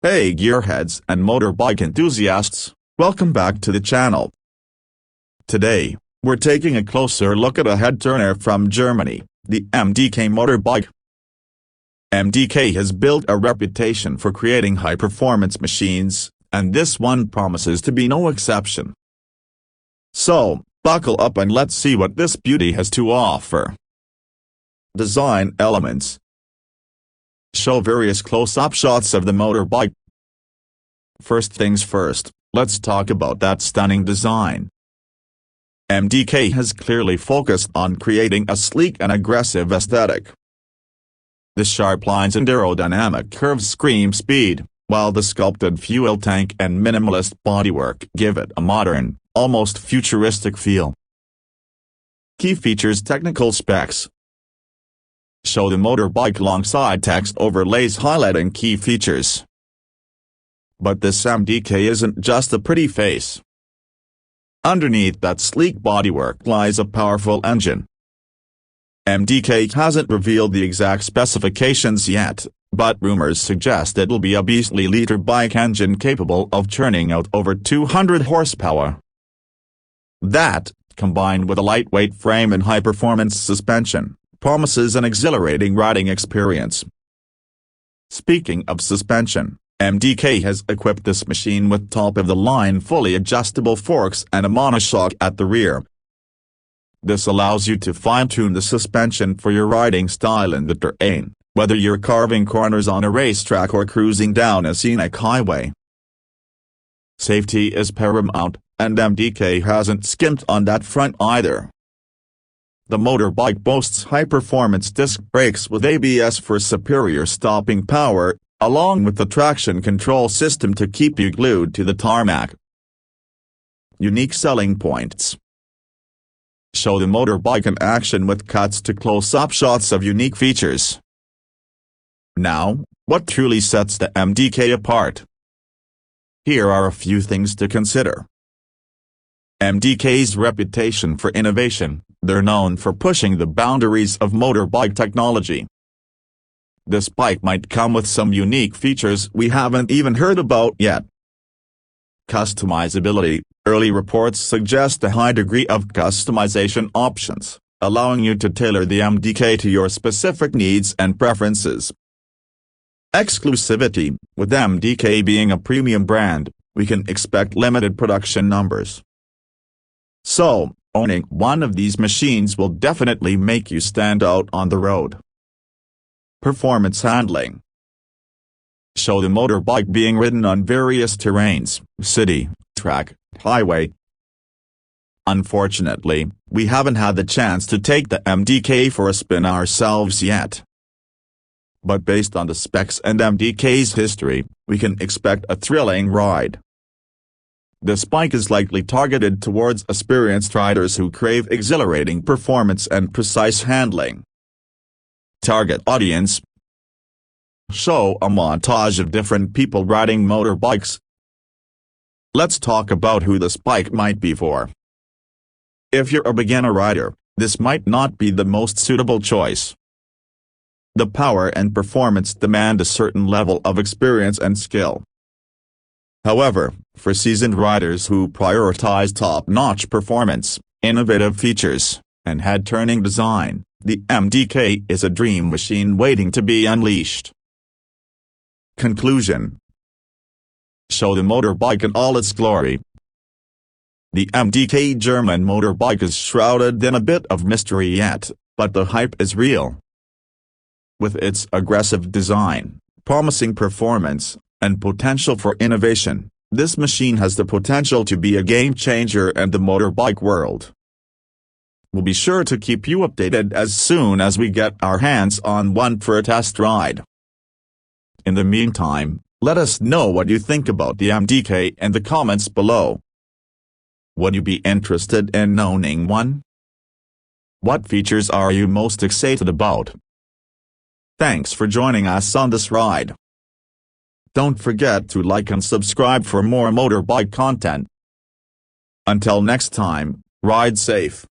Hey gearheads and motorbike enthusiasts, welcome back to the channel. Today, we're taking a closer look at a head-turner from Germany, the MDK motorbike. MDK has built a reputation for creating high-performance machines, and this one promises to be no exception. So, buckle up and let's see what this beauty has to offer. Design elements. Show various close-up shots of the motorbike. First things first, let's talk about that stunning design. MDK has clearly focused on creating a sleek and aggressive aesthetic. The sharp lines and aerodynamic curves scream speed, while the sculpted fuel tank and minimalist bodywork give it a modern, almost futuristic feel. Key features. Technical specs. Show the motorbike alongside text overlays highlighting key features. But this MDK isn't just a pretty face. Underneath that sleek bodywork lies a powerful engine. MDK hasn't revealed the exact specifications yet, but rumors suggest it'll be a beastly liter bike engine capable of churning out over 200 horsepower. That, combined with a lightweight frame and high-performance suspension, promises an exhilarating riding experience. Speaking of suspension, MDK has equipped this machine with top-of-the-line fully adjustable forks and a monoshock at the rear. This allows you to fine-tune the suspension for your riding style in the terrain, whether you're carving corners on a racetrack or cruising down a scenic highway. Safety is paramount, and MDK hasn't skimped on that front either. The motorbike boasts high-performance disc brakes with ABS for superior stopping power, along with the traction control system to keep you glued to the tarmac. Unique selling points. Show the motorbike in action with cuts to close-up shots of unique features. Now, what truly sets the MDK apart? Here are a few things to consider. MDK's reputation for innovation. They're known for pushing the boundaries of motorbike technology. This bike might come with some unique features we haven't even heard about yet. Customizability. Early reports suggest a high degree of customization options, allowing you to tailor the MDK to your specific needs and preferences. Exclusivity. With MDK being a premium brand, we can expect limited production numbers. So, owning one of these machines will definitely make you stand out on the road. Performance handling. Show the motorbike being ridden on various terrains, city, track, highway. Unfortunately, we haven't had the chance to take the MDK for a spin ourselves yet. But based on the specs and MDK's history, we can expect a thrilling ride. This bike is likely targeted towards experienced riders who crave exhilarating performance and precise handling. Target audience. Show a montage of different people riding motorbikes. Let's talk about who this bike might be for. If you're a beginner rider, this might not be the most suitable choice. The power and performance demand a certain level of experience and skill. However, for seasoned riders who prioritize top-notch performance, innovative features, and head-turning design, the MDK is a dream machine waiting to be unleashed. Conclusion. Show the motorbike in all its glory. The MDK German motorbike is shrouded in a bit of mystery yet, but the hype is real. With its aggressive design, promising performance, and potential for innovation, this machine has the potential to be a game-changer in the motorbike world. We'll be sure to keep you updated as soon as we get our hands on one for a test ride. In the meantime, let us know what you think about the MDK in the comments below. Would you be interested in owning one? What features are you most excited about? Thanks for joining us on this ride. Don't forget to like and subscribe for more motorbike content. Until next time, ride safe.